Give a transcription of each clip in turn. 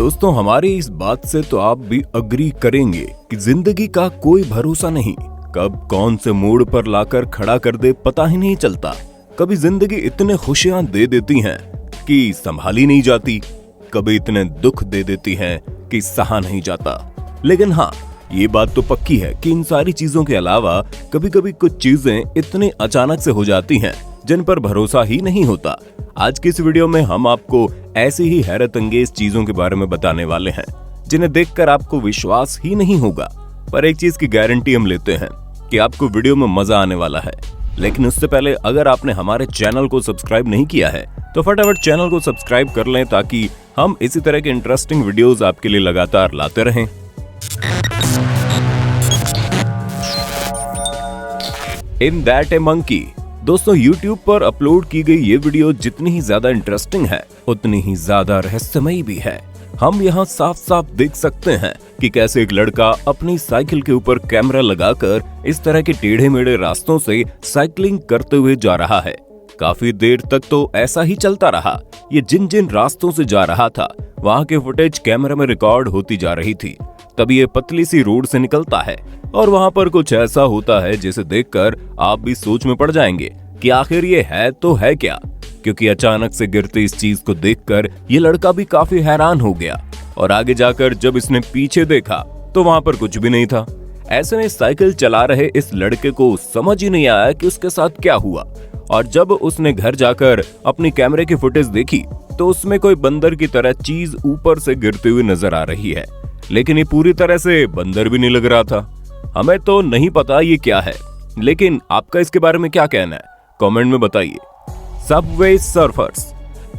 दोस्तों, हमारी इस बात से तो आप भी अग्री करेंगे कि जिंदगी का कोई भरोसा नहीं। कब कौन से मोड़ पर लाकर खड़ा कर दे पता ही नहीं चलता। कभी जिंदगी इतने खुशियां दे देती हैं कि संभाली नहीं जाती, कभी इतने दुख दे देती हैं कि सहा नहीं जाता। लेकिन हाँ, ये बात तो पक्की है कि इन सारी चीजों के अलावा कभी कभी कुछ चीजें इतनी अचानक से हो जाती हैं जिन पर भरोसा ही नहीं होता। आज की इस वीडियो में हम आपको ऐसी ही हैरत अंगेज चीजों के बारे में बताने वाले हैं जिन्हें देखकर आपको विश्वास ही नहीं होगा। पर एक चीज की गारंटी हम लेते हैं कि आपको वीडियो में मजा आने वाला है। लेकिन उससे पहले अगर आपने हमारे चैनल को सब्सक्राइब नहीं किया है तो फटाफट चैनल को सब्सक्राइब कर लें ताकि हम इसी तरह के इंटरेस्टिंग वीडियोस आपके लिए लगातार लाते रहें। In that A monkey. दोस्तों, YouTube पर अपलोड की गई ये वीडियो जितनी ही ज्यादा इंटरेस्टिंग है उतनी ही ज्यादा रहस्यमयी भी है। हम यहाँ साफ साफ देख सकते हैं कि कैसे एक लड़का अपनी साइकिल के ऊपर कैमरा लगाकर इस तरह के टेढ़े मेढ़े रास्तों से साइकिलिंग करते हुए जा रहा है। काफी देर तक तो ऐसा ही चलता रहा। ये जिन जिन रास्तों से जा रहा था वहाँ के फुटेज कैमरा में रिकॉर्ड होती जा रही थी। तभी ये पतली सी रोड से निकलता है और वहाँ पर कुछ ऐसा होता है जिसे देखकर आप भी सोच में पड़ जाएंगे कि आखिर ये है तो है क्या। क्योंकि अचानक से गिरते इस चीज को देखकर ये लड़का भी काफी हैरान हो गया और आगे जाकर जब इसने पीछे देखा तो वहाँ पर कुछ भी नहीं था। ऐसे में साइकिल चला रहे इस लड़के को समझ ही नहीं आया कि उसके साथ क्या हुआ। और जब उसने घर जाकर अपनी कैमरे की फुटेज देखी तो उसमें कोई बंदर की तरह चीज ऊपर से गिरते हुए नजर आ रही है। लेकिन ये पूरी तरह से बंदर भी नहीं लग रहा था। हमें तो नहीं पता ये क्या है, लेकिन आपका इसके बारे में क्या कहना है कमेंट में बताइए। Subway surfers.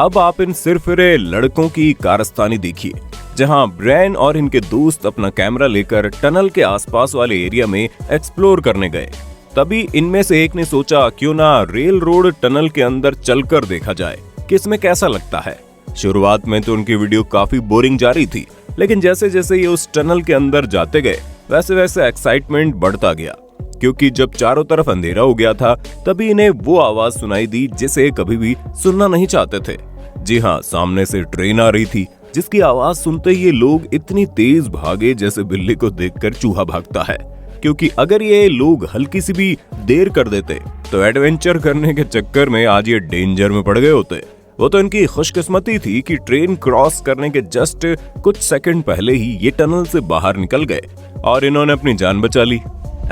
अब आप इन सिरफिरे लड़कों की कारस्तानी देखिए, जहां ब्रेन और इनके दोस्त अपना कैमरा लेकर टनल के आसपास वाले एरिया में एक्सप्लोर करने गए। तभी इनमें से एक ने सोचा क्यों ना रेल रोड टनल के अंदर चलकर देखा जाए कि इसमें कैसा लगता है। शुरुआत में तो उनकी वीडियो काफी बोरिंग जा रही थी, लेकिन जैसे जैसे ये उस टनल के अंदर जाते गए वैसे वैसे एक्साइटमेंट बढ़ता गया। क्योंकि जब चारों तरफ अंधेरा हो गया था तभी इन्हें वो आवाज सुनाई दी जिसे कभी भी सुनना नहीं चाहते थे। जी हाँ, सामने से ट्रेन आ रही थी जिसकी आवाज सुनते ही ये लोग इतनी तेज भागे जैसे बिल्ली को देखकर चूहा भागता है। क्योंकि अगर ये लोग हल्की सी भी देर कर देते तो एडवेंचर करने के चक्कर में आज ये डेंजर में पड़ गए होते। वो तो इनकी खुशकिस्मती थी कि ट्रेन क्रॉस करने के जस्ट कुछ सेकंड पहले ही ये टनल से बाहर निकल गए और इन्होंने अपनी जान बचा ली।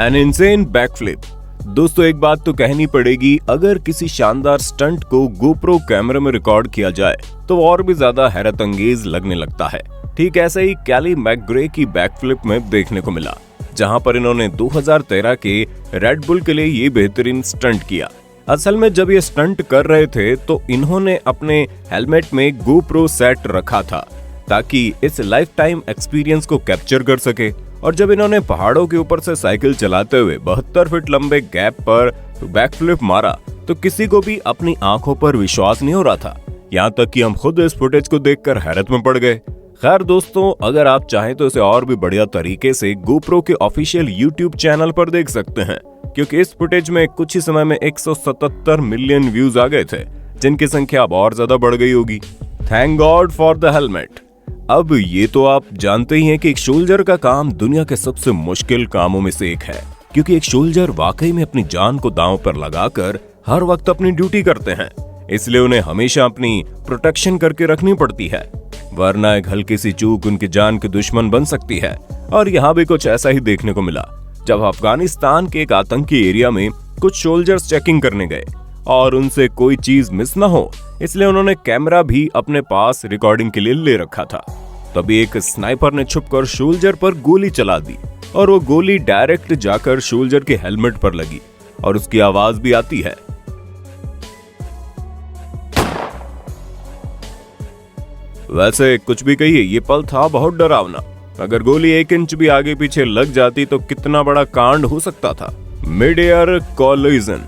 N insane backflip. दोस्तों, एक बात तो कहनी पड़ेगी, अगर किसी शानदार स्टंट को गोप्रो कैमरे में रिकॉर्ड किया जाए तो और भी ज्यादा हैरत अंगेज लगने लगता है। ठीक ऐसे ही कैली मैकग्रे की बैकफ्लिप में देखने को मिला, जहां पर इन्होंने 2013 के रेड बुल के लिए ये बेहतरीन स्टंट किया। असल में जब ये स्टंट कर रहे थे तो इन्होंने अपने हेलमेट में गोप्रो सेट रखा था ताकि इस लाइफ टाइम एक्सपीरियंस को कैप्चर कर सके। और जब इन्होंने पहाड़ों के ऊपर से साइकिल चलाते हुए 72 फीट लंबे गैप पर बैकफ्लिप मारा तो किसी को भी अपनी आंखों पर विश्वास नहीं हो रहा था। यहाँ तक कि हम खुद इस फुटेज को देखकर हैरत में पड़ गए। खैर दोस्तों, अगर आप चाहें तो इसे और भी बढ़िया तरीके से गोप्रो के ऑफिशियल यूट्यूब चैनल पर देख सकते हैं, क्योंकि इस फुटेज में कुछ ही समय में 177 मिलियन व्यूज आ गए थे, जिनकी संख्या अब और ज्यादा बढ़ गई होगी। Thank God for the helmet. अब ये तो आप जानते ही हैं कि एक सोल्जर का काम दुनिया के सबसे मुश्किल कामों में से एक है, क्योंकि एक सोल्जर वाकई में अपनी जान को दांव पर लगाकर हर वक्त अपनी ड्यूटी करते हैं। इसलिए उन्हें हमेशा अपनी प्रोटेक्शन करके रखनी पड़ती है, वरना एक हल्की सी चूक उनकी जान के दुश्मन बन सकती है। और यहाँ भी कुछ ऐसा ही देखने को मिला जब अफगानिस्तान के एक आतंकी एरिया में कुछ सोल्जर्स चेकिंग करने गए और उनसे कोई चीज मिस ना हो इसलिए उन्होंने कैमरा भी अपने पास रिकॉर्डिंग के लिए ले रखा था। तभी एक स्नाइपर ने छुपकर सोल्जर पर गोली चला दी और वो गोली डायरेक्ट जाकर सोल्जर के हेलमेट पर लगी और उसकी आवाज भी आती है। वैसे कुछ भी कहिए, ये पल था बहुत डरावना। अगर गोली 1 इंच भी आगे पीछे लग जाती तो कितना बड़ा कांड हो सकता था। Mid air collision.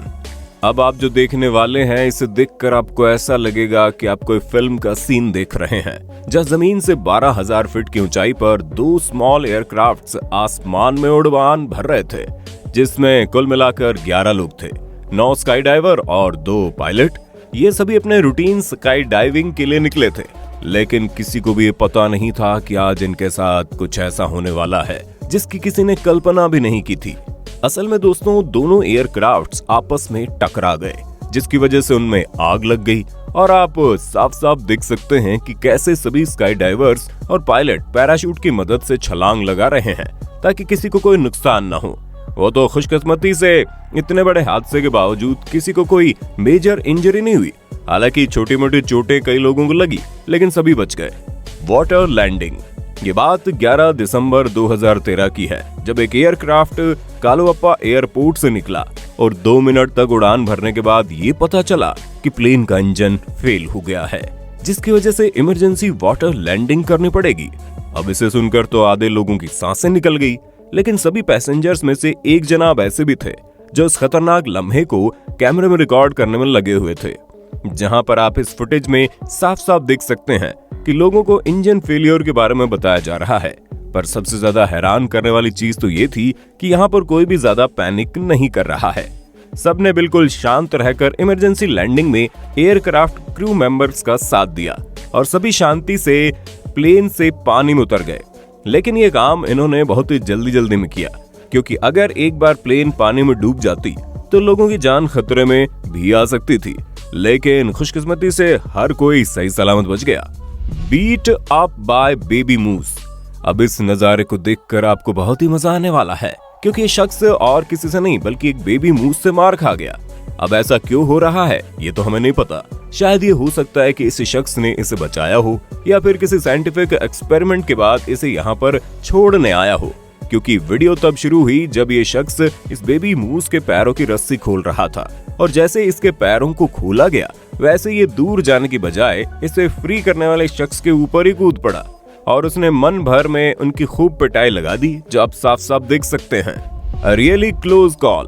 अब आप जो देखने वाले हैं इसे देखकर आपको ऐसा लगेगा कि आप कोई फिल्म का सीन देख रहे हैं, जहां जमीन से 12,000 फीट की ऊंचाई पर 2 स्मॉल एयरक्राफ्ट्स आसमान में उड़ान भर रहे थे, जिसमें कुल मिलाकर 11 लोग थे, 9 स्काई डाइवर और 2 पायलट। ये सभी अपने रूटीन स्काई डाइविंग के लिए निकले थे लेकिन किसी को भी ये पता नहीं था कि आज इनके साथ कुछ ऐसा होने वाला है जिसकी किसी ने कल्पना भी नहीं की थी। असल में दोस्तों दोनों एयरक्राफ्ट्स आपस में टकरा गए, जिसकी वजह से उनमें आग लग गई और आप साफ साफ देख सकते हैं कि कैसे सभी स्काई डाइवर्स और पायलट पैराशूट की मदद से छलांग लगा रहे हैं ताकि किसी को कोई नुकसान न हो। वो तो खुशकिस्मती से इतने बड़े हादसे के बावजूद किसी को कोई मेजर इंजरी नहीं हुई। हालांकि छोटी मोटी चोटें कई लोगों को लगी, लेकिन सभी बच गए। Water landing. ये बात 11 दिसंबर 2013 की है, जब एक एयरक्राफ्ट कालुअप्पा एयरपोर्ट से निकला और 2 मिनट तक उड़ान भरने के बाद ये पता चला कि प्लेन का इंजन फेल हो गया है, जिसकी वजह से इमरजेंसी वाटर लैंडिंग करनी पड़ेगी। अब इसे सुनकर तो आधे लोगों की सांसें निकल गई, लेकिन सभी पैसेंजर्स में से एक जनाब ऐसे भी थे जो इस खतरनाक लम्हे को कैमरे में रिकॉर्ड करने में लगे हुए थे, जहां पर आप इस फुटेज में साफ साफ देख सकते हैं कि लोगों को इंजन फेलियर के बारे में बताया जा रहा है। पर सबसे ज्यादा हैरान करने वाली चीज तो ये थी कि यहाँ पर कोई भी ज्यादा पैनिक नहीं कर रहा है। सबने बिल्कुल शांत रहकर इमरजेंसी लैंडिंग में एयरक्राफ्ट क्रू मेंबर्स का साथ दिया और सभी शांति से प्लेन से पानी में उतर गए। लेकिन ये काम इन्होंने बहुत ही जल्दी में किया, क्योंकि अगर एक बार प्लेन पानी में डूब जाती तो लोगों की जान खतरे में भी आ सकती थी। लेकिन खुशकिस्मती से हर कोई सही सलामत बच गया। बीट अप बाय बेबी मूस। अब इस नजारे को देखकर आपको बहुत ही मजा आने वाला है, क्योंकि ये शख्स और किसी से नहीं बल्कि एक बेबी मूस से मार खा गया। अब ऐसा क्यों हो रहा है ये तो हमें नहीं पता। शायद ये हो सकता है कि इस शख्स ने इसे बचाया हो, या फिर किसी साइंटिफिक एक्सपेरिमेंट के बाद इसे यहाँ पर छोड़ने आया हो, क्योंकि वीडियो तब शुरू हुई जब ये शख्स इस बेबी मूस के पैरों की रस्सी खोल रहा था, और जैसे इसके पैरों को खोला गया वैसे ये दूर जाने की बजाय इसे फ्री करने वाले शख्स के ऊपर ही कूद पड़ा और उसने मन भर में उनकी खूब पिटाई लगा दी, जो आप साफ साफ देख सकते हैं। Really close call.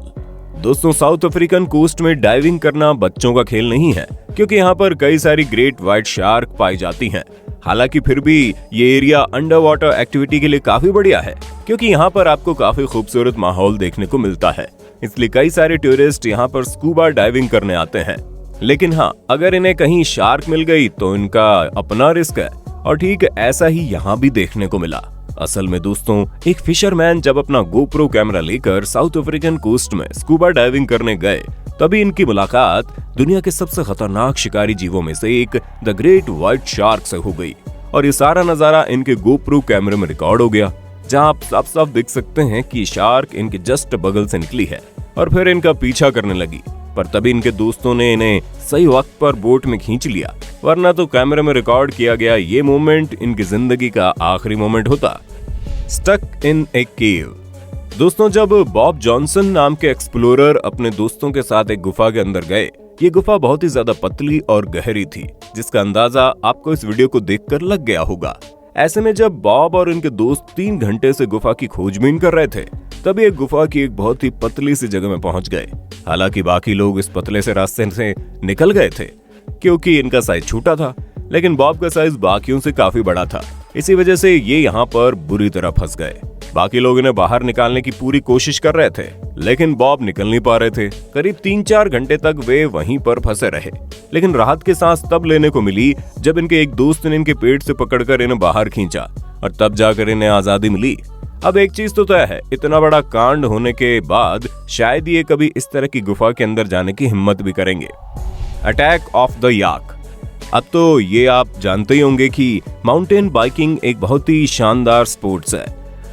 दोस्तों साउथ अफ्रीकन कोस्ट में डाइविंग करना बच्चों का खेल नहीं है, क्योंकि यहाँ पर कई सारी ग्रेट व्हाइट शार्क पाई जाती हैं। हालांकि फिर भी ये एरिया अंडर वाटर एक्टिविटी के लिए काफी बढ़िया है, क्योंकि यहाँ पर आपको काफी खूबसूरत माहौल देखने को मिलता है। इसलिए कई सारे टूरिस्ट यहाँ पर स्कूबा डाइविंग करने आते हैं। लेकिन हाँ, अगर इन्हें कहीं शार्क मिल गई तो इनका अपना रिस्क है, और ठीक ऐसा ही यहाँ भी देखने को मिला। असल में दोस्तों एक फिशरमैन जब अपना गोप्रो कैमरा लेकर साउथ अफ्रीकन कोस्ट में स्कूबा डाइविंग करने गए, तभी इनकी मुलाकात दुनिया के सबसे खतरनाक शिकारी जीवों में से एक द ग्रेट व्हाइट शार्क से हो गई। और ये सारा नजारा इनके गोप्रो कैमरे में रिकॉर्ड हो गया, जहां आप साफ साफ देख सकते हैं कि शार्क इनके जस्ट बगल से निकली है और फिर इनका पीछा करने लगी। पर तभी इनके दोस्तों ने इन्हें सही वक्त पर बोट में खींच लिया, वरना तो कैमरे में रिकॉर्ड किया गया ये मोमेंट इनकी जिंदगी का आखिरी मोमेंट होता। स्टक इन ए केव। दोस्तों जब बॉब जॉनसन नाम के एक्सप्लोरर अपने दोस्तों के साथ एक गुफा के अंदर गए, ये गुफा बहुत ही ज्यादा पतली और गहरी थी, जिसका अंदाजा आपको इस वीडियो को देखकर लग गया होगा। ऐसे में जब बॉब और उनके दोस्त 3 घंटे से गुफा की खोजबीन कर रहे थे, तभी एक गुफा की एक बहुत ही पतली सी जगह में पहुंच गए। हालांकि बाकी लोग इस पतले से रास्ते से निकल गए थे, क्योंकि इनका साइज छोटा था, लेकिन बॉब का साइज बाकियों से काफी बड़ा था। इसी वजह से ये यहाँ पर बुरी तरह फंस गए। बाकी लोग इन्हें बाहर निकालने की पूरी कोशिश कर रहे थे, लेकिन बॉब निकल नहीं पा रहे थे। करीब 3-4 घंटे तक वे वहीं पर फंसे रहे, लेकिन राहत की सांस तब लेने को मिली जब इनके एक दोस्त ने इनके पेट से पकड़कर इन्हें बाहर खींचा, और तब जाकर इन्हें आजादी मिली। अब एक चीज तो तय है, इतना बड़ा कांड होने के बाद शायद ये कभी इस तरह की गुफा के अंदर जाने की हिम्मत भी करेंगे। अटैक ऑफ द याक। अब तो ये आप जानते ही होंगे कि माउंटेन बाइकिंग एक बहुत ही शानदार स्पोर्ट्स है,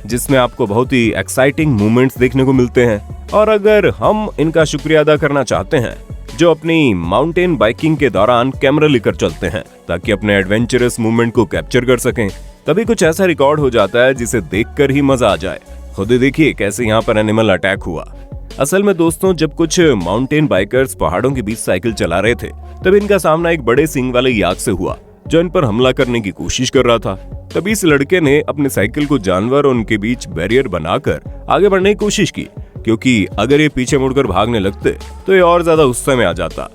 जिसमें आपको बहुत ही एक्साइटिंग मोमेंट्स देखने को मिलते हैं। और अगर हम इनका शुक्रिया अदा करना चाहते हैं जो अपनी माउंटेन बाइकिंग के दौरान कैमरा लेकर चलते हैं ताकि अपने एडवेंचरस मूवमेंट को कैप्चर कर सकें, तभी कुछ ऐसा रिकॉर्ड हो जाता है जिसे देखकर ही मजा आ जाए। खुद ही देखिए कैसे यहाँ पर एनिमल अटैक हुआ। असल में दोस्तों जब कुछ माउंटेन बाइकर्स पहाड़ों के बीच साइकिल चला रहे थे, तब इनका सामना एक बड़े सींग वाले याक से हुआ जो इन पर हमला करने की कोशिश कर रहा था। तभी इस लड़के ने अपने साइकिल को जानवर और उनके बीच बैरियर बनाकर आगे बढ़ने की कोशिश की, क्योंकि अगर ये पीछे मुड़कर भागने लगते तो ये और ज्यादा गुस्से में आ जाता।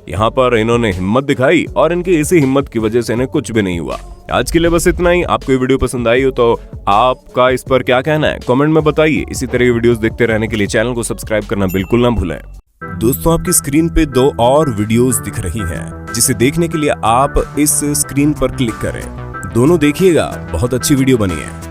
यहाँ पर इन्होंने हिम्मत दिखाई और इनकी इसी हिम्मत की वजह से इन्हें कुछ भी नहीं हुआ। आज के लिए बस इतना ही। आपको ये वीडियो पसंद आई हो तो आपका इस पर क्या कहना है कमेंट में बताइए। इसी तरह की वीडियोस देखते रहने के लिए चैनल को सब्सक्राइब करना बिल्कुल ना भूलें। दोस्तों आपकी स्क्रीन पे 2 और वीडियोस दिख रही हैं जिसे देखने के लिए आप इस स्क्रीन पर क्लिक करें। दोनों देखिएगा, बहुत अच्छी वीडियो बनी है।